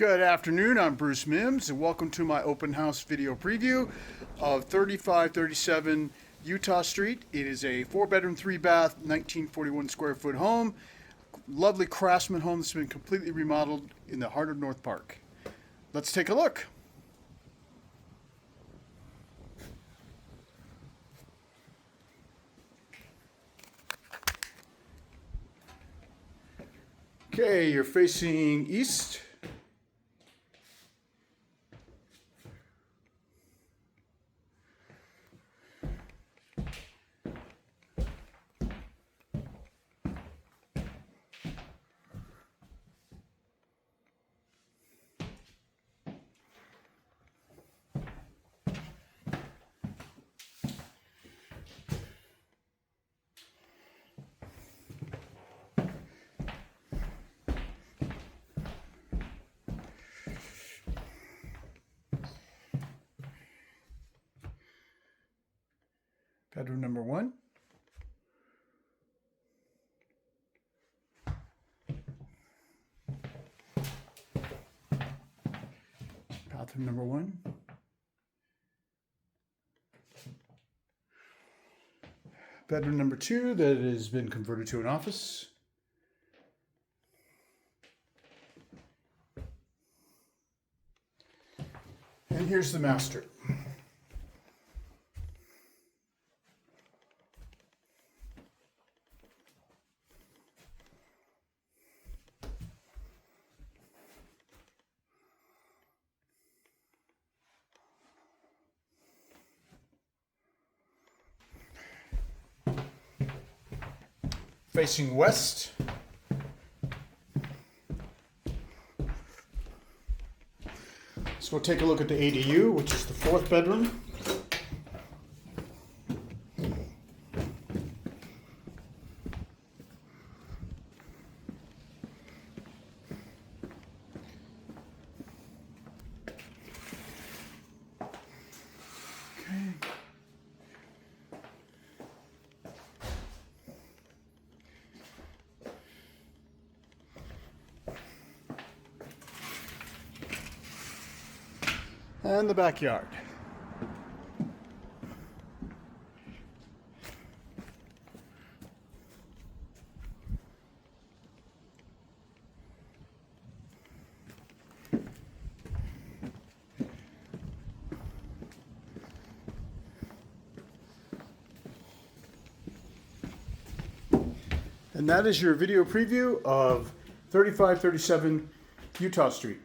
Good afternoon, I'm Bruce Mims, and welcome to my open house video preview of 3537 Utah Street. It is a 4-bedroom, 3-bath, 1941 square foot home. Lovely craftsman home that's been completely remodeled in the heart of North Park. Let's take a look. Okay, you're facing east. Bedroom number 1. Bathroom number 1. Bedroom number 2 that has been converted to an office. And here's the master. Facing west. Let's go take a look at the ADU, which is the 4th bedroom. And the backyard. And that is your video preview of 3537 Utah Street.